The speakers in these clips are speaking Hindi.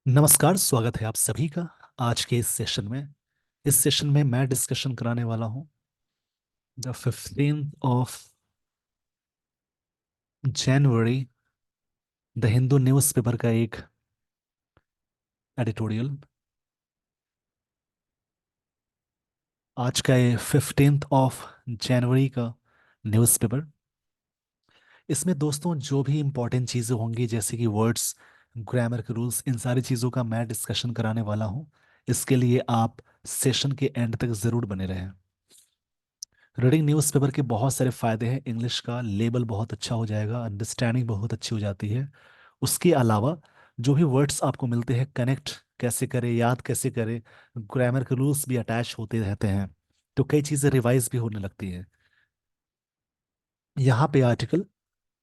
नमस्कार, स्वागत है आप सभी का आज के इस सेशन में। इस सेशन में मैं डिस्कशन कराने वाला हूं the 15th of January, the Hindu newspaper का एक एडिटोरियल। आज का ये 15th of January का न्यूज़पेपर। इसमें दोस्तों जो भी इंपॉर्टेंट चीज़ें होंगी जैसे कि वर्ड्स, ग्रामर के रूल्स, इन सारी चीज़ों का मैं डिस्कशन कराने वाला हूं। इसके लिए आप सेशन के एंड तक ज़रूर बने रहें। रीडिंग न्यूज़पेपर के बहुत सारे फायदे हैं। इंग्लिश का लेवल बहुत अच्छा हो जाएगा, अंडरस्टैंडिंग बहुत अच्छी हो जाती है। उसके अलावा जो भी वर्ड्स आपको मिलते हैं, कनेक्ट कैसे करें, याद कैसे करें, ग्रामर के रूल्स भी अटैच होते रहते हैं, तो कई चीज़ें रिवाइज भी होने लगती हैं। यहाँ पे आर्टिकल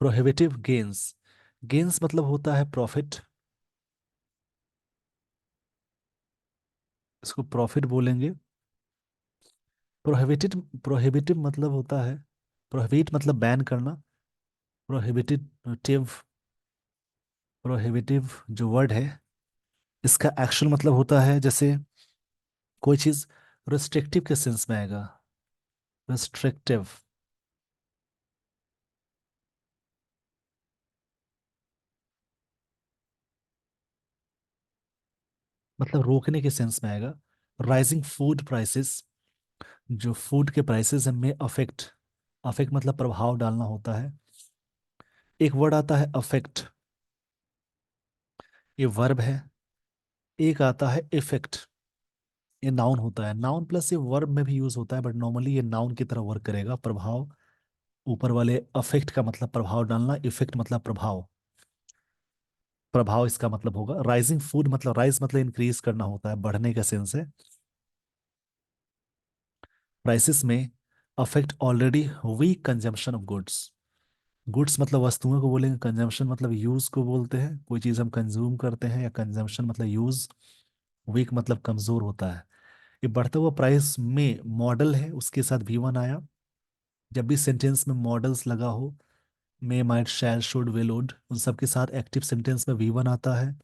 प्रोहिबिटिव गेन्स। गेन्स मतलब होता है प्रॉफिट, इसको प्रॉफिट बोलेंगे। प्रोहिबिटेड, प्रोहिबिटिव मतलब होता है, प्रोहिबिट मतलब बैन करना। प्रोहिबिटिव, प्रोहिबिटिव जो वर्ड है इसका एक्चुअल मतलब होता है जैसे कोई चीज रिस्ट्रिक्टिव के सेंस में आएगा। रिस्ट्रिक्टिव मतलब रोकने के सेंस में आएगा। राइजिंग फूड प्राइसेस, जो फूड के प्राइसेस में अफेक्ट, अफेक्ट मतलब प्रभाव डालना होता है। एक वर्ड आता है अफेक्ट, ये वर्ब है। एक आता है इफेक्ट, ये नाउन होता है। नाउन प्लस ये वर्ब में भी यूज होता है, बट नॉर्मली ये नाउन की तरह वर्क करेगा। प्रभाव, ऊपर वाले अफेक्ट का मतलब प्रभाव डालना, इफेक्ट मतलब प्रभाव, प्रभाव इसका मतलब होगा। राइजिंग फूड मतलब, राइज मतलब इंक्रीज करना होता है, बढ़ने का सेंस है। प्राइसेस में affect already weak consumption of goods. Goods मतलब वस्तुओं को बोलेंगे, कंजम्पशन मतलब यूज को बोलते हैं। कोई चीज हम कंज्यूम करते हैं, या कंजम्पशन मतलब यूज। वीक मतलब कमजोर होता है। ये बढ़ता हुआ प्राइस में मॉडल है, उसके साथ वी वन आया। जब भी सेंटेंस में मॉडल्स लगा हो, may, might, shall, should, will, would, उन सब के साथ एक्टिव सेंटेंस में वी वन आता है।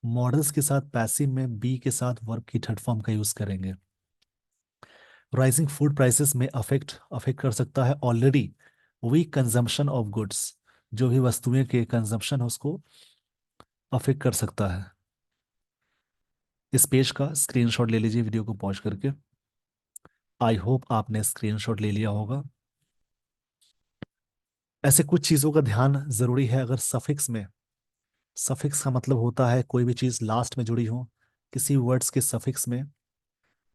मॉडल्स के साथ पैसिव में बी के साथ वर्ब की थर्ड फॉर्म का यूज करेंगे। राइजिंग फूड प्राइसेस में अफेक्ट, अफेक्ट कर सकता है already weak consumption of goods. जो भी वस्तुएं के कंजम्पशन है उसको अफेक्ट कर सकता है। इस पेज का स्क्रीनशॉट ले लीजिए वीडियो को पॉज करके। आई होप आपने स्क्रीनशॉट ले लिया होगा। ऐसे कुछ चीज़ों का ध्यान जरूरी है। अगर सफिक्स में, सफिक्स का मतलब होता है कोई भी चीज़ लास्ट में जुड़ी हो। किसी वर्ड्स के सफिक्स में,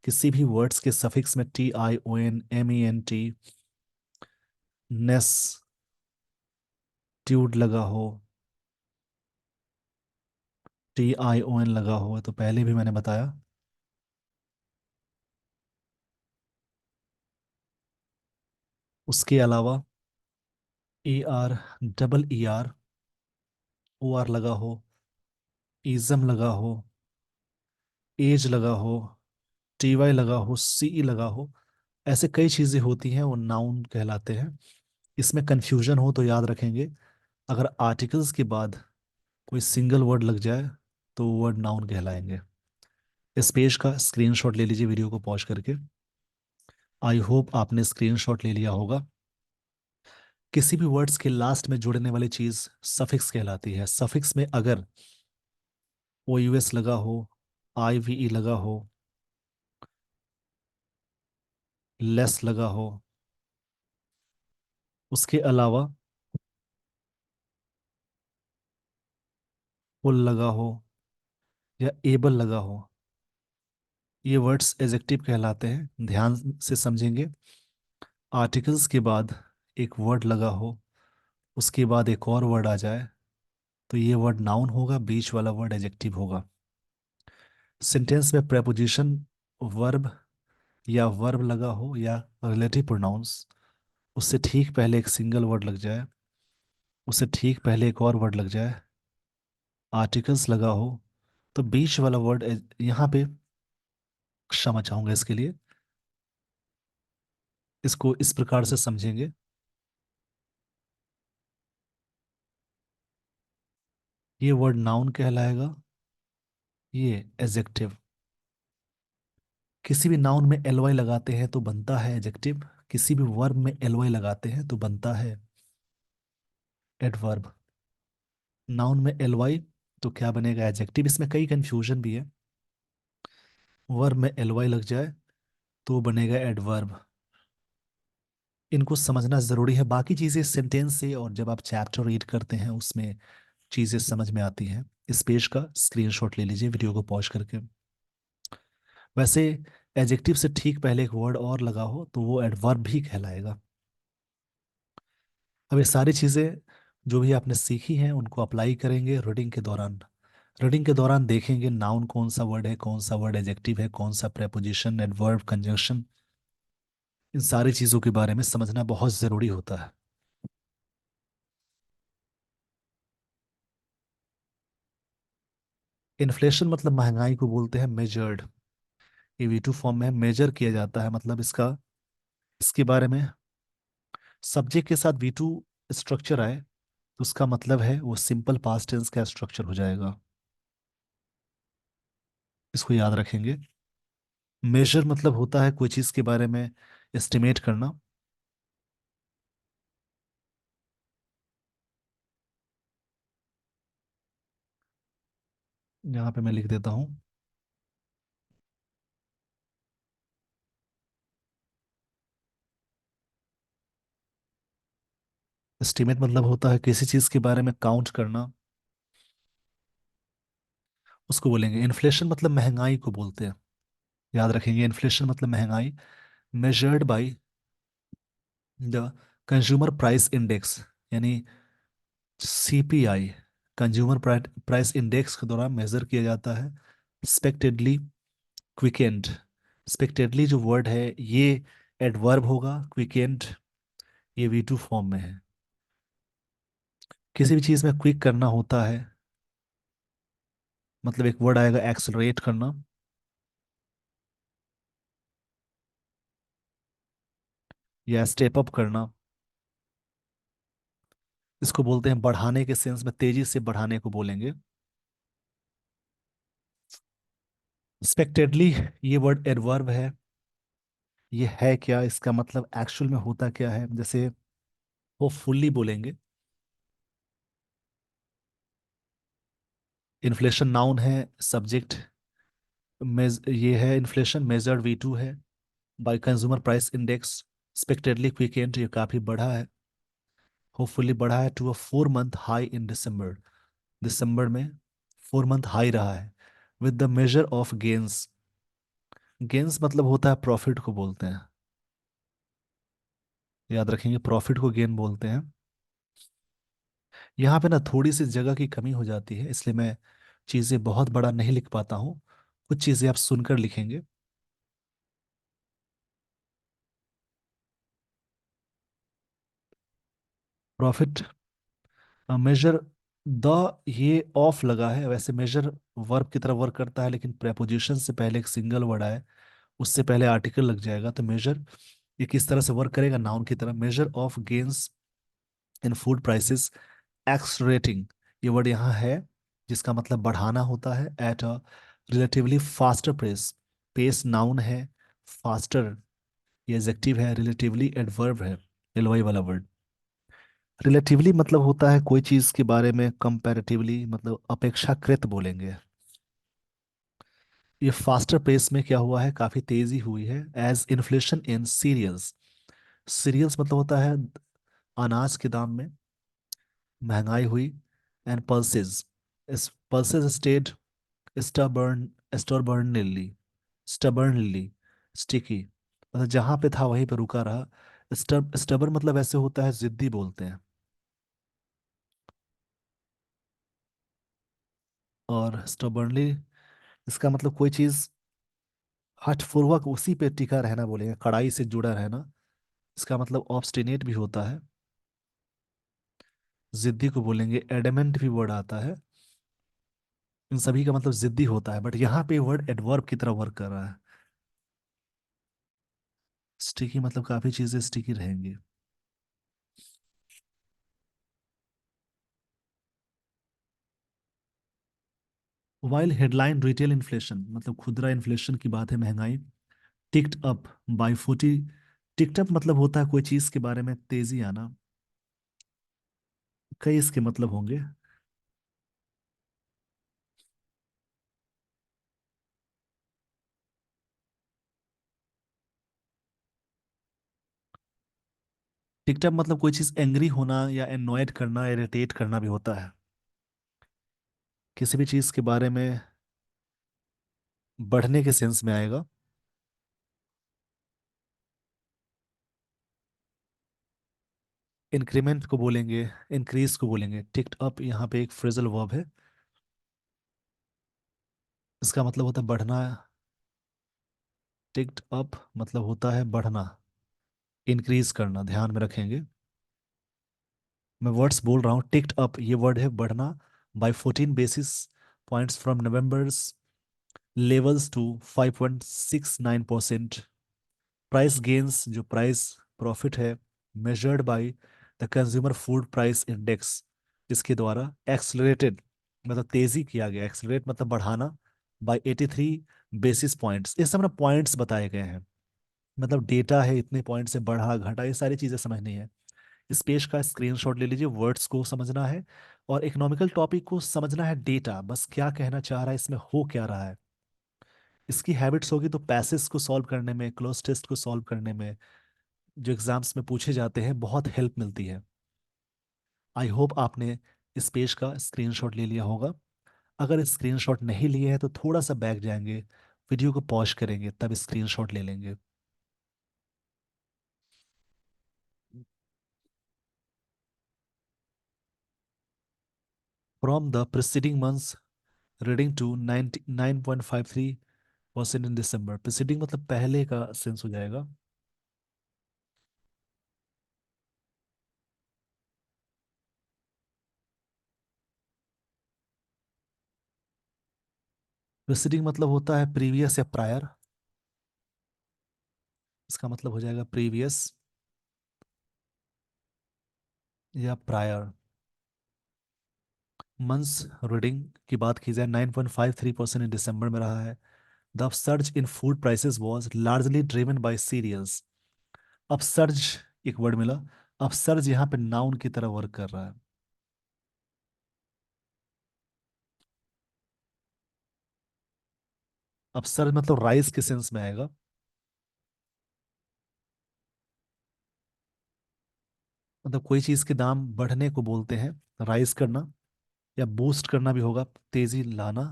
किसी भी वर्ड्स के सफिक्स में TION, MENT, नेस, ट्यूड लगा हो, TION लगा हो, तो पहले भी मैंने बताया। उसके अलावा AR, ER, OR लगा हो, इज़म लगा हो, एज लगा हो, TY लगा हो, CE लगा हो, ऐसे कई चीज़ें होती हैं, वो नाउन कहलाते हैं। इसमें कंफ्यूजन हो तो याद रखेंगे, अगर आर्टिकल्स के बाद कोई सिंगल वर्ड लग जाए तो वो वर्ड नाउन कहलाएंगे। इस पेज का स्क्रीनशॉट ले लीजिए वीडियो को पॉज करके। आई होप आपने स्क्रीनशॉट ले लिया होगा। किसी भी वर्ड्स के लास्ट में जुड़ने वाली चीज सफिक्स कहलाती है। सफिक्स में अगर OUS लगा हो, IVE लगा हो, लेस लगा हो, उसके अलावा फुल लगा हो, या एबल लगा हो, ये वर्ड्स एजेक्टिव कहलाते हैं। ध्यान से समझेंगे। आर्टिकल्स के बाद एक वर्ड लगा हो, उसके बाद एक और वर्ड आ जाए, तो ये वर्ड नाउन होगा, बीच वाला वर्ड एजेक्टिव होगा। सेंटेंस में प्रेपोजिशन, वर्ब या वर्ब लगा हो, या रिलेटिव प्रोनाउंस, उससे ठीक पहले एक सिंगल वर्ड लग जाए, उससे ठीक पहले एक और वर्ड लग जाए, आर्टिकल्स लगा हो, तो बीच वाला वर्ड यहाँ पे, क्षमा चाहूंगा इसके लिए, इसको इस प्रकार से समझेंगे। ये वर्ड नाउन कहलाएगा, ये एजेक्टिव। किसी भी नाउन में एल वाई लगाते हैं तो बनता है एजेक्टिव, किसी भी वर्ब में एल वाई लगाते हैं तो बनता है एडवर्ब। नाउन में एल वाई तो क्या बनेगा, एजेक्टिव। इसमें कई कंफ्यूजन भी है। वर्ब में एल वाई लग जाए तो बनेगा एडवर्ब। इनको समझना ज़रूरी है, बाकी चीज़ें सेंटेंस से और जब आप चैप्टर रीड करते हैं उसमें चीज़ें समझ में आती हैं। इस पेज का स्क्रीनशॉट ले लीजिए वीडियो को पॉज करके। वैसे एडजेक्टिव से ठीक पहले एक वर्ड और लगा हो तो वो एडवर्ब भी कहलाएगा। अब ये सारी चीज़ें जो भी आपने सीखी हैं उनको अप्लाई करेंगे रीडिंग के दौरान। रीडिंग के दौरान देखेंगे नाउन कौन सा वर्ड है, कौन सा वर्ड एडजेक्टिव है, कौन सा प्रेपोजिशन, एडवर्ब, कंजंक्शन। इन सारी चीज़ों के बारे में समझना बहुत ज़रूरी होता है। इन्फ्लेशन मतलब महंगाई को बोलते हैं मेजर्ड। ये V2 फॉर्म में मेजर किया जाता है, मतलब इसका, इसके बारे में सब्जेक्ट के साथ V2 स्ट्रक्चर आए तो उसका मतलब है वो सिंपल पास्ट टेंस का स्ट्रक्चर हो जाएगा। इसको याद रखेंगे। मेजर मतलब होता है कोई चीज़ के बारे में एस्टिमेट करना। यहाँ पे मैं लिख देता हूँ। एस्टिमेट मतलब होता है किसी चीज़ के बारे में काउंट करना, उसको बोलेंगे। इन्फ्लेशन मतलब महंगाई को बोलते हैं। याद रखेंगे, इन्फ्लेशन मतलब महंगाई। Measured by the consumer price index, यानी CPI, कंज्यूमर प्राइस इंडेक्स के दौरान मेजर किया जाता है। एक्सपेक्टेडली क्विकेंड, एक्सपेक्टेडली जो वर्ड है ये एडवर्ब होगा, क्विकेंड ये V2 फॉर्म में है। किसी भी चीज़ में क्विक करना होता है, मतलब एक वर्ड आएगा एक्सलरेट करना, या स्टेप अप करना। इसको बोलते हैं बढ़ाने के सेंस में, तेजी से बढ़ाने को बोलेंगे। एक्सपेक्टेडली ये वर्ड एडवर्ब है। ये है क्या, इसका मतलब एक्चुअल में होता क्या है, जैसे वो फुल्ली बोलेंगे। इन्फ्लेशन नाउन है, सब्जेक्ट मेज ये है, इन्फ्लेशन मेजर्ड V2 है by consumer price index. Expectedly quickened ये काफ़ी बढ़ा है, होपफुली बढ़ा है to a 4 month high in December. दिसंबर में 4 मंथ हाई रहा है। With the major of gains, gains मतलब होता है प्रॉफिट को बोलते हैं। याद रखेंगे, प्रॉफिट को गेन बोलते हैं। यहाँ पे ना थोड़ी सी जगह की कमी हो जाती है, इसलिए मैं चीज़ें बहुत बड़ा नहीं लिख पाता हूँ। कुछ चीज़ें आप सुनकर लिखेंगे। प्रॉफिट मेजर द, ये ऑफ लगा है, वैसे मेजर वर्ब की तरह वर्क करता है, लेकिन प्रेपोजिशन से पहले एक सिंगल वर्ड आए उससे पहले आर्टिकल लग जाएगा तो मेजर ये किस तरह से वर्क करेगा, नाउन की तरह। Major of gains in food prices accelerating, ये वर्ड यहाँ है जिसका मतलब बढ़ाना होता है। At a relatively faster pace, pace noun है, फास्टर ये एडजेक्टिव है, रिलेटिवली एडवर्ब है, एलवाई वाला वर्ड। रिलेटिवली मतलब होता है कोई चीज के बारे में कंपैरेटिवली, मतलब अपेक्षाकृत बोलेंगे। ये फास्टर पेस में क्या हुआ है, काफी तेजी हुई है। As inflation in cereals, cereals मतलब होता है अनाज के दाम में महंगाई हुई। एंड पल्सेस, इस pulses stayed stubborn, stubbornly, stubbornly sticky, मतलब जहां पे था वहीं पे रुका रहा। स्टबर्न मतलब ऐसे होता है जिद्दी बोलते हैं। और स्टबर्नली इसका मतलब कोई चीज हठपूर्वक उसी पे टिका रहना बोलेंगे, कड़ाई से जुड़ा रहना। इसका मतलब ऑब्स्टिनेट भी होता है, जिद्दी को बोलेंगे। एडमेंट भी वर्ड आता है। इन सभी का मतलब जिद्दी होता है, बट यहाँ पे वर्ड एडवर्ब की तरह वर्क कर रहा है। स्टिकी मतलब काफी चीजें स्टिकी रहेंगी। वाइल हेडलाइन रिटेल इन्फ्लेशन मतलब खुदरा इन्फ्लेशन की बात है, महंगाई ticked up by 40। Ticked up मतलब होता है कोई चीज के बारे में तेजी आना। कई इसके मतलब होंगे। टिक्ड अप मतलब कोई चीज एंग्री होना या एनॉयड करना, इरिटेट करना भी होता है। किसी भी चीज के बारे में बढ़ने के सेंस में आएगा। इंक्रीमेंट को बोलेंगे, इंक्रीज को बोलेंगे। टिक्ड अप यहाँ पे एक फ्रेजल वर्ब है। इसका मतलब होता है बढ़ना। टिक्ड अप मतलब होता है बढ़ना, इंक्रीज करना, ध्यान में रखेंगे। मैं वर्ड्स बोल रहा हूँ। टिक्ड अप ये वर्ड है बढ़ना, by 14 basis points from November's levels to 5.69%। Price gains जो प्राइस प्रॉफिट है, measured by the consumer food price index, इसके द्वारा एक्सलरेटेड मतलब तेजी किया गया। एक्सलरेट मतलब बढ़ाना, बाय 83 बेसिस पॉइंट्स। ये सब ना पॉइंट्स बताए गए हैं, मतलब डेटा है, इतने पॉइंट से बढ़ा घटा, ये सारी चीजें समझनी है। इस पेज का स्क्रीनशॉट ले लीजिए। वर्ड्स को समझना है और इकोनॉमिकल टॉपिक को समझना है। डेटा बस क्या कहना चाह रहा है, इसमें हो क्या रहा है। इसकी हैबिट्स होगी तो पैसेज को सॉल्व करने में, क्लोज टेस्ट को सॉल्व करने में, जो एग्जाम्स में पूछे जाते हैं, बहुत हेल्प मिलती है। आई होप आपने इस पेज का स्क्रीनशॉट ले लिया होगा। अगर स्क्रीनशॉट नहीं लिए हैं तो थोड़ा सा बैक जाएंगे, वीडियो को पॉज करेंगे, तब स्क्रीनशॉट ले लेंगे। From the preceding months reading to 99.53% in December. Preceding मतलब पहले का सेंस हो जाएगा। प्रिसीडिंग मतलब होता है प्रीवियस या प्रायर। इसका मतलब हो जाएगा प्रीवियस या प्रायर। मंथ्स रीडिंग की बात की जाए, 9.53% इन दिसंबर में रहा है। The upsurge in food prices was largely driven by cereals. Upsurge एक वर्ड मिला। अपसर्ज यहाँ पे नाउन की तरह वर्क कर रहा है। अपसर्ज मतलब राइज के सेंस में आएगा। मतलब कोई चीज के दाम बढ़ने को बोलते हैं, राइज करना, या बूस्ट करना भी होगा, तेजी लाना।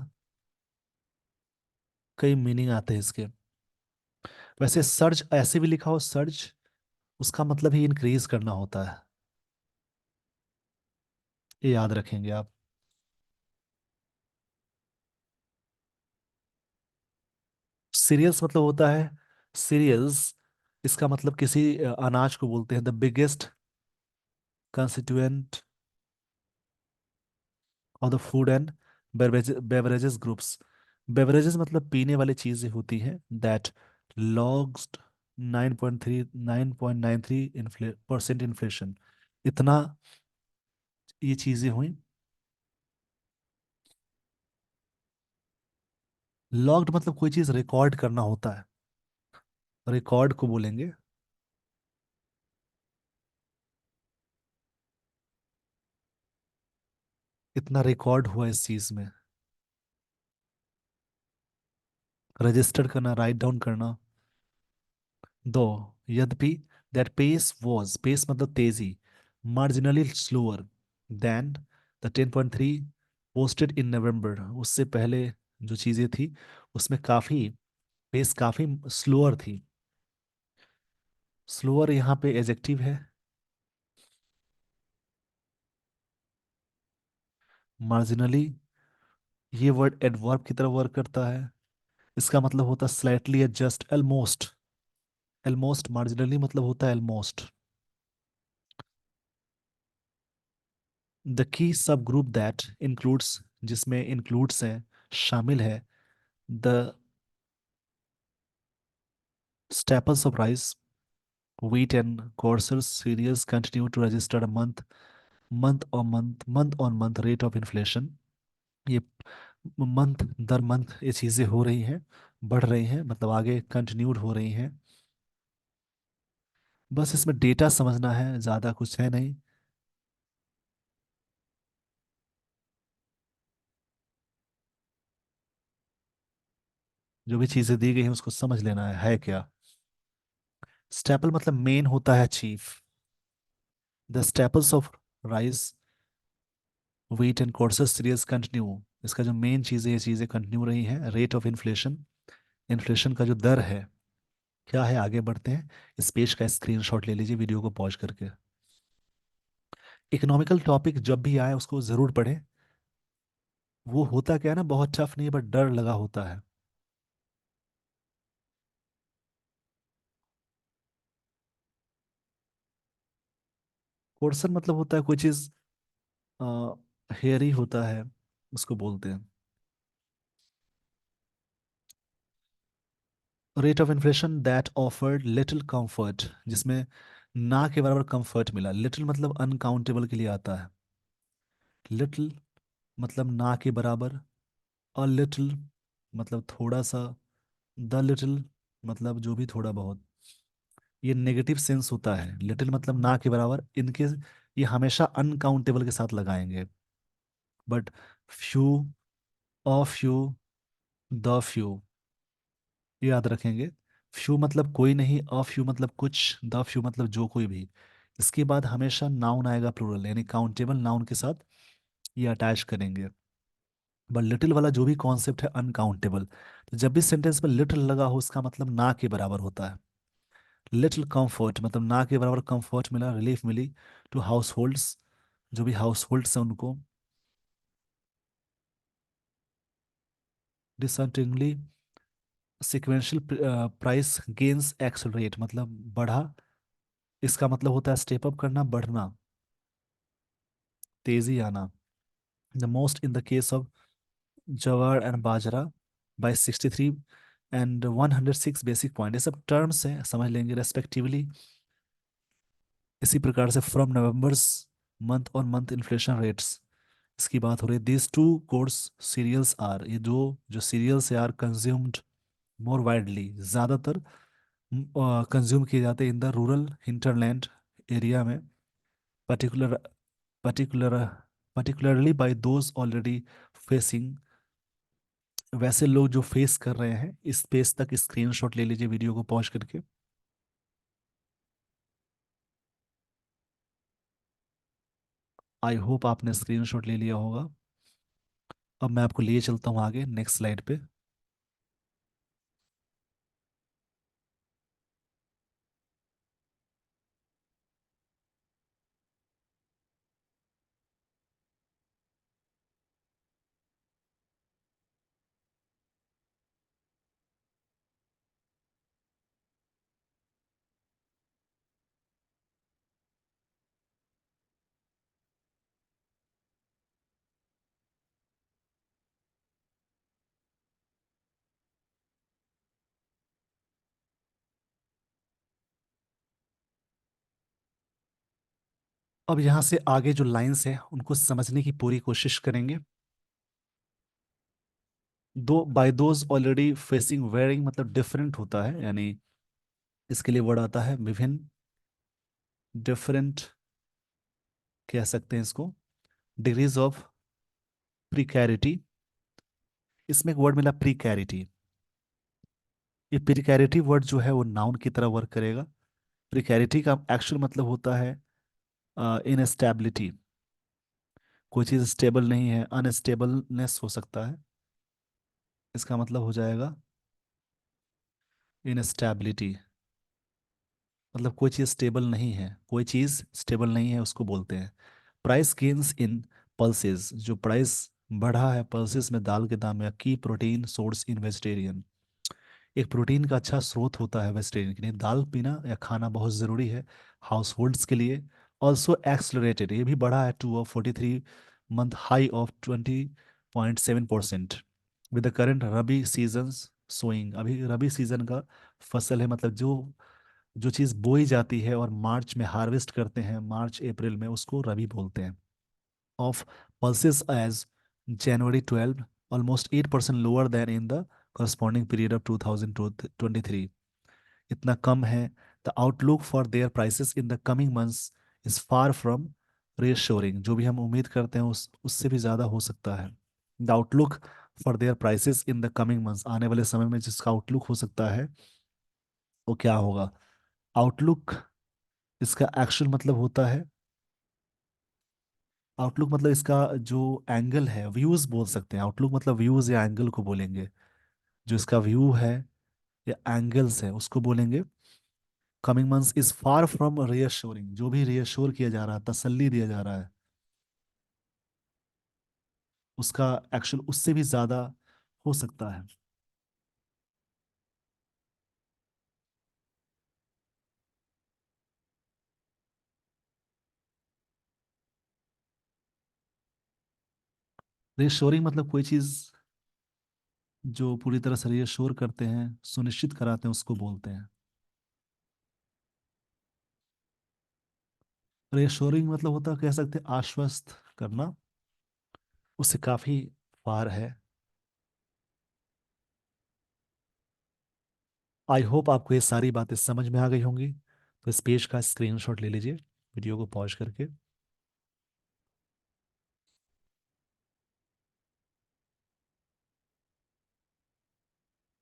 कई मीनिंग आते हैं इसके। वैसे सर्ज ऐसे भी लिखा हो, सर्ज उसका मतलब ही इंक्रीज करना होता है। ये याद रखेंगे आप। सीरियल्स मतलब होता है सीरियल्स। इसका मतलब किसी अनाज को बोलते हैं। The biggest constituent of the food and beverages groups. Beverages मतलब पीने वाली चीजें होती हैं। That logged 9.93% inflation. इतना ये चीजें हुई। लॉग्ड मतलब कोई चीज रिकॉर्ड करना होता है, रिकॉर्ड को बोलेंगे। इतना रिकॉर्ड हुआ इस चीज में। रजिस्टर करना, राइट डाउन करना। दो, यद्यपि दैट पेस वॉज, पेस मतलब तेजी, marginally slower than the 10.3 posted in November. उससे पहले जो चीजें थी उसमें काफी, पेस काफी स्लोअर थी। स्लोअर यहाँ पे एजेक्टिव है। मार्जिनली ये वर्ड एडवर्ब की तरह वर्क करता है। इसका मतलब होता है slightly adjust, almost. Almost marginally मतलब होता है ऑलमोस्ट। द की सब ग्रुप दैट इंक्लूड्स, जिसमें इंक्लूड्स है, शामिल है। The staples of rice, wheat and coarser cereals continue to register a month on month rate of inflation. ये मंथ दर मंथ ये चीज़ें हो रही हैं, बढ़ रही हैं, मतलब आगे कंटिन्यूड हो रही हैं। बस इसमें डेटा समझना है, ज़्यादा कुछ है नहीं। जो भी चीज़ें दी गई हैं उसको समझ लेना है क्या। स्टेपल मतलब मेन होता है chief. The staples of rice, wheat and coarse cereals continue. इसका जो मेन चीज़ है, ये चीज़ें कंटिन्यू रही हैं। रेट ऑफ इन्फ्लेशन, इन्फ्लेशन का जो दर है क्या है, आगे बढ़ते हैं। इस पेज का स्क्रीनशॉट ले लीजिए वीडियो को पॉज करके। इकोनॉमिकल टॉपिक जब भी आए उसको ज़रूर पढ़ें। वो होता क्या है ना, बहुत टफ नहीं है बट डर लगा होता है। कोर्सन मतलब होता है कोई चीज़ हेयर ही होता है, उसको बोलते हैं। Rate of inflation that offered little comfort, जिसमें ना के बराबर कंफर्ट मिला। लिटिल मतलब अनकाउंटेबल के लिए आता है। लिटिल मतलब ना के बराबर। अ लिटिल मतलब थोड़ा सा। द लिटिल मतलब जो भी थोड़ा बहुत। ये नेगेटिव सेंस होता है। लिटिल मतलब ना के बराबर, इनके ये हमेशा अनकाउंटेबल के साथ लगाएंगे। But few, a few, the few, ये याद रखेंगे। फ्यू मतलब कोई नहीं, अ फ्यू मतलब कुछ, द फ्यू मतलब जो कोई भी। इसके बाद हमेशा नाउन आएगा प्लूरल, यानी काउंटेबल नाउन के साथ ये अटैच करेंगे। बट लिटिल वाला जो भी कॉन्सेप्ट है अनकाउंटेबल, तो जब भी सेंटेंस में लिटिल लगा हो उसका मतलब ना के बराबर होता है। लिटिल कंफर्ट मतलब ना के बराबर कंफर्ट मिला, रिलीफ मिली टू हाउस होल्ड्स, जो भी हाउस होल्ड्स हैं उनको। Disconcertingly sequential price gains accelerate मतलब बढ़ा। इसका मतलब होता है स्टेप अप करना, बढ़ना, तेजी आना। The most in the case of jowar and bajra by 63 and 106 basic point, ये सब टर्म्स हैं, समझ लेंगे रेस्पेक्टिवली। इसी प्रकार से फ्रॉम नवंबर्स मंथ और मंथ इन्फ्लेशन रेट्स, इसकी बात हो रही है। This two coarse cereals are, ये दो जो cereals are consumed more widely, ज़्यादातर कंज्यूम किए जाते हैं in the rural hinterland area में। Particular particular particularly by those already facing, वैसे लोग जो फेस कर रहे हैं। इस पेज तक स्क्रीनशॉट ले लीजिए वीडियो को पॉज करके। आई होप आपने स्क्रीनशॉट ले लिया होगा। अब मैं आपको लिए चलता हूँ आगे नेक्स्ट स्लाइड पे। अब यहाँ से आगे जो लाइंस है उनको समझने की पूरी कोशिश करेंगे। To by those already facing varying मतलब डिफरेंट होता है, यानी इसके लिए वर्ड आता है विभिन्न, डिफरेंट कह सकते हैं इसको। डिग्रीज ऑफ प्रिकैरिटी, इसमें एक वर्ड मिला प्रिकैरिटी। ये प्रिकैरिटी वर्ड जो है वो नाउन की तरह वर्क करेगा। प्रिकैरिटी का एक्चुअल मतलब होता है इनस्टेबिलिटी। कोई चीज़ स्टेबल नहीं है, अनस्टेबलनेस हो सकता है, इसका मतलब हो जाएगा इनस्टेबिलिटी। मतलब कोई चीज़ स्टेबल नहीं है, कोई चीज़ स्टेबल नहीं है उसको बोलते हैं। प्राइस गेन्स इन पल्सेस, जो प्राइस बढ़ा है पल्सेस में दाल के दाम में। की प्रोटीन सोर्स इन वेजिटेरियन, एक प्रोटीन का अच्छा स्रोत होता है वेजिटेरियन के लिए। दाल पीना या खाना बहुत ज़रूरी है हाउस होल्ड्स के लिए। ऑल्सो एक्सलरेटेड, ये भी बढ़ा है to 43 month high of 20.7% with the current rabi seasons sowing. अभी रबी सीजन का फसल है, मतलब जो जो चीज़ बोई जाती है और मार्च में हार्वेस्ट करते हैं, मार्च अप्रैल में, उसको रबी बोलते हैं। Of pulses as January 12 almost 8% lower than in the corresponding period of 2023. इतना कम है. The outlook for their prices in the coming months is far from reassuring. जो भी हम उम्मीद करते हैं उससे भी ज़्यादा हो सकता है. The outlook for their prices in the coming months, आने वाले समय में जिसका आउटलुक हो सकता है वो क्या होगा. आउटलुक, इसका एक्चुअल मतलब होता है, आउटलुक मतलब इसका जो एंगल है, व्यूज बोल सकते हैं. आउटलुक मतलब व्यूज या एंगल को बोलेंगे. जो इसका व्यू है या एंगल्स है उसको बोलेंगे. Coming months is far from reassuring. जो भी रियश्योर किया जा रहा है, तसल्ली दिया जा रहा है, उसका एक्चुअल उससे भी ज्यादा हो सकता है. रियश्योरिंग मतलब कोई चीज जो पूरी तरह से रियश्योर करते हैं, सुनिश्चित कराते हैं, उसको बोलते हैं. रियश्योरिंग मतलब होता है, कह सकते हैं, आश्वस्त करना. उससे काफी फार है. आई होप आपको ये सारी बातें समझ में आ गई होंगी. तो इस पेज का स्क्रीनशॉट ले लीजिए वीडियो को पॉज करके.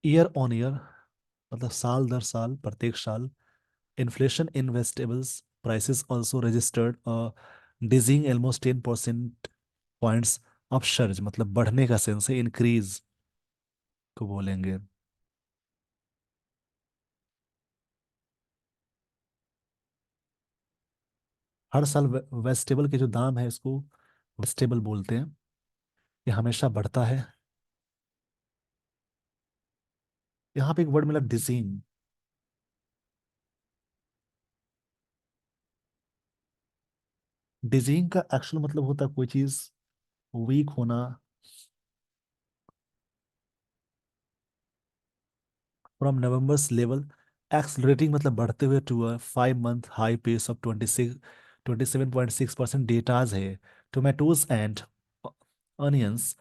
ईयर ऑन ईयर मतलब साल दर साल, प्रत्येक साल, inflation in vegetables prices also registered dizzying almost 10% points upsurge. मतलब बढ़ने का सेंस है, इंक्रीज को बोलेंगे. हर साल वेजिटेबल के जो दाम है, इसको वेजिटेबल बोलते हैं, ये हमेशा बढ़ता है. यहाँ पे एक वर्ड मिला, डिजिंग. डिजिंग का एक्चुअल मतलब होता है कोई चीज वीक होना. फ्रॉम नवंबर्स लेवल एक्सलरेटिंग मतलब बढ़ते हुए to a 5 month high pace of 27.6% data's है. Tomatoes and onions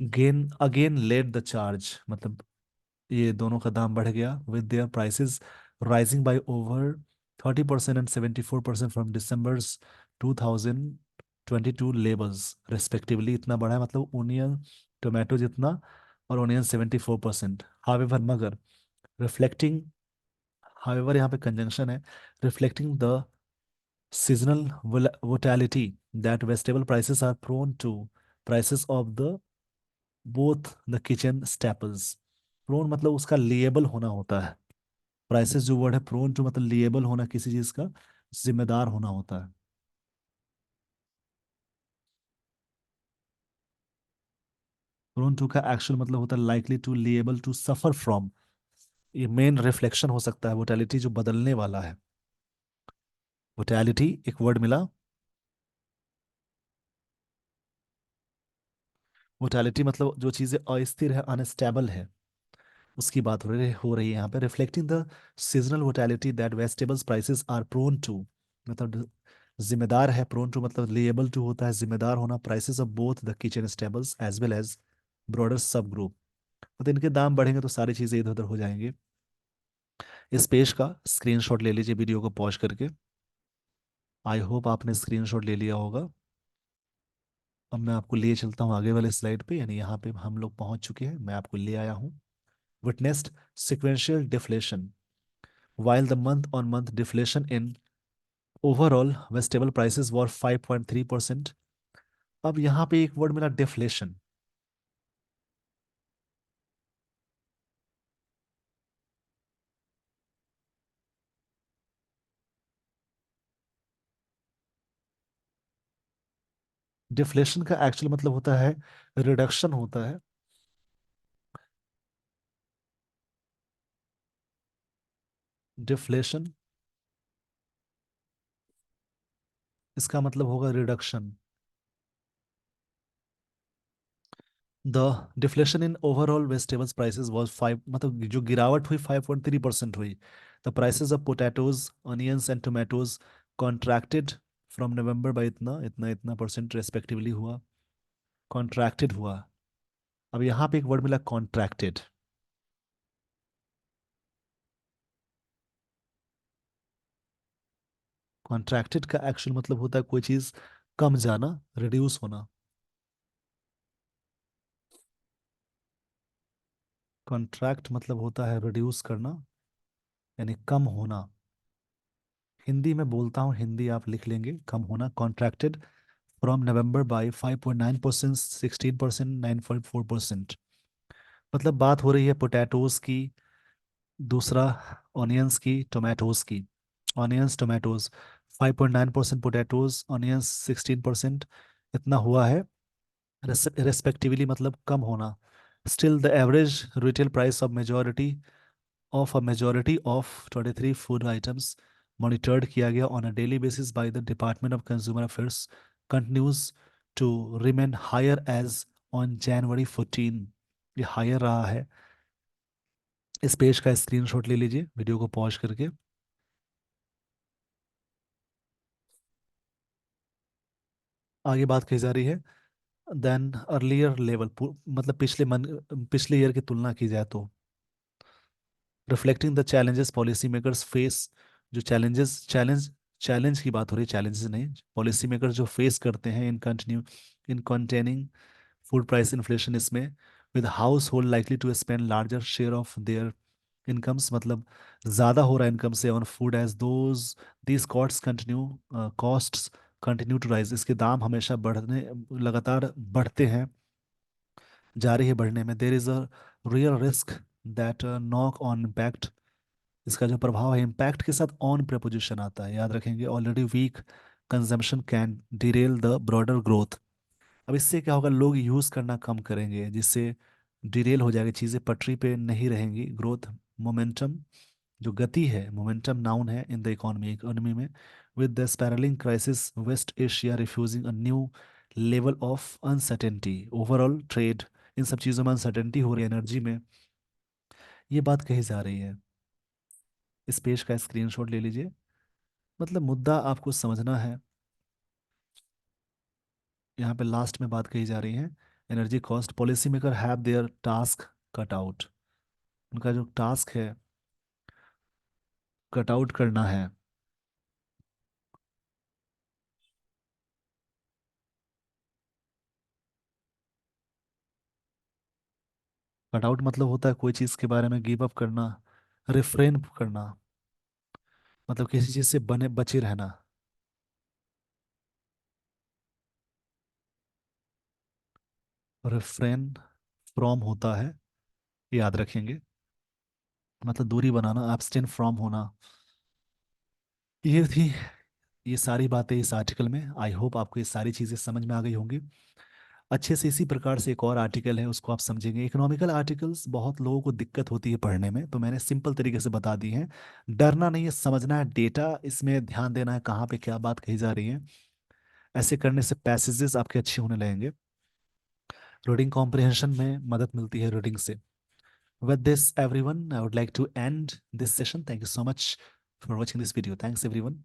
gain again led the charge. मतलब ये दोनों का दाम बढ़ गया with their prices rising by over 30% and 74% from December's 2022 levels respectively. इतना बढ़ा है मतलब ओनियन, टोमेटो जितना, और ओनियन 74%. हावेवर मगर, रिफ्लेक्टिंग, हावेवर यहाँ पे कंजंक्शन है, reflecting the seasonal volatility that vegetable prices are prone to prices of the both the kitchen staples. Prone मतलब उसका लिएबल होना होता है. प्राइसेस जो वर्ड है, प्रोन टू मतलब लिएबल होना, किसी चीज का जिम्मेदार होना होता है. प्रोन टू का एक्चुअल मतलब होता है likely to, liable to, suffer from. ये मेन रिफ्लेक्शन हो सकता है, वोटेलिटी जो बदलने वाला है. वोटेलिटी एक वर्ड मिला. वोटेलिटी मतलब जो चीजें अस्थिर है, अनस्टेबल है, उसकी बात हो रही है यहाँ पे. Reflecting the seasonal volatility that vegetables prices are prone to. मतलब जिम्मेदार है, प्रोन टू मतलब लेबल टू होता है जिम्मेदार होना, prices of both the kitchen staples as well as broader sub group. मतलब इनके दाम बढ़ेंगे तो सारी चीजें इधर उधर हो जाएंगी. इस पेज का स्क्रीनशॉट ले लीजिए वीडियो को पॉज करके. आई होप आपने स्क्रीनशॉट ले लिया होगा. अब मैं आपको लिए चलता हूँ आगे वाले स्लाइड पे, यानी यहाँ पे हम लोग पहुंच चुके हैं, मैं आपको ले आया हूँ. Witnessed sequential deflation. While the month-on-month deflation in overall vegetable prices were 5.3%. अब यहाँ पे एक वर्ड मिला, डिफ्लेशन. डिफ्लेशन का एक्चुअल मतलब होता है रिडक्शन होता है. डिफ्लेशन, इसका मतलब होगा reduction. The deflation in overall vegetables prices was 5, मतलब जो गिरावट हुई 5.3% हुई. The prices of potatoes, onions and tomatoes contracted from November by इतना इतना इतना परसेंट रेस्पेक्टिवली हुआ. कॉन्ट्रैक्टेड हुआ. अब यहाँ पे एक वर्ड मिला कॉन्ट्रैक्टेड। कॉन्ट्रैक्टेड का एक्चुअल मतलब होता है कोई चीज कम जाना, रिड्यूस होना। कॉन्ट्रैक्ट मतलब होता है रिड्यूस करना, यानी कम होना। हिंदी में बोलता हूँ, हिंदी आप लिख लेंगे, कम होना। Contracted from November by 5.9%, 16%, 9.4%। मतलब बात हो रही है पोटैटोज की। दूसरा ऑनियंस की, टोमेटोज की। ऑनियंस टोमेटोज 5.9%, पोटैटोज ऑनियंस 16%, इतना हुआ है रेस्पेक्टिवली, मतलब कम होना। Still the average retail price of 23 food items monitored किया गया on a daily basis by the department of consumer affairs continues to remain higher as on January 14। ये हायर रहा है। इस पेज का स्क्रीनशॉट ले लीजिए वीडियो को पॉज करके। आगे बात कही जा रही है, देन अर्लियर लेवल, मतलब पिछले ईयर की तुलना की जाए तो, reflecting the challenges policy makers face. जो चैलेंज की बात हो रही है, चैलेंजेस नहीं, पॉलिसी मेकर जो फेस करते हैं in containing food price inflation, इसमें with household likely to spend larger share of their incomes, मतलब ज़्यादा हो रहा है इनकम से on food as those these costs continue to rise. इसके दाम हमेशा लगातार बढ़ते हैं, जा रही है बढ़ने में। There is a real risk that knock on impact. इसका जो प्रभाव है, इम्पैक्ट के साथ ऑन प्रपोजिशन आता है, याद रखेंगे। Already weak consumption can Daryl the broader growth. अब इससे क्या होगा, लोग यूज़ करना कम करेंगे, जिससे डिरेल हो जाएगी, चीज़ें पटरी पे नहीं रहेंगी। ग्रोथ मोमेंटम, जो गति है, मोमेंटम नाउन है इन द इकोनॉमी में। With the spiralling crisis, West Asia refusing a new level of uncertainty, overall trade, इन सब चीज़ों में अनसर्टेनिटी हो रही है, एनर्जी में। ये बात कही जा रही है। इस पेज का स्क्रीनशॉट ले लीजिए। मतलब मुद्दा आपको समझना है। यहाँ पे लास्ट में बात कही जा रही है, energy cost policy maker have their task cut out. उनका जो टास्क है, कट आउट करना है। कट आउट मतलब होता है कोई चीज़ के बारे में गिव अप करना, रिफ्रेन करना, मतलब किसी चीज़ से बने बचे रहना। रिफ्रेन फ्रॉम होता है, याद रखेंगे, मतलब दूरी बनाना, एब्सटेन फ्रॉम होना। ये थी, ये सारी बातें इस आर्टिकल में। आई होप आपको ये सारी चीज़ें समझ में आ गई होंगी अच्छे से। इसी प्रकार से एक और आर्टिकल है, उसको आप समझेंगे। इकोनॉमिकल आर्टिकल्स बहुत लोगों को दिक्कत होती है पढ़ने में, तो मैंने सिंपल तरीके से बता दी है। डरना नहीं है, समझना है डेटा, इसमें ध्यान देना है कहाँ पे क्या बात कही जा रही है। ऐसे करने से पैसेजेस आपके अच्छे होने लगेंगे। रीडिंग कॉम्प्रिहेंशन में मदद मिलती है रीडिंग से। With this everyone, I would like to end this session. Thank you so much for watching this video. Thanks everyone.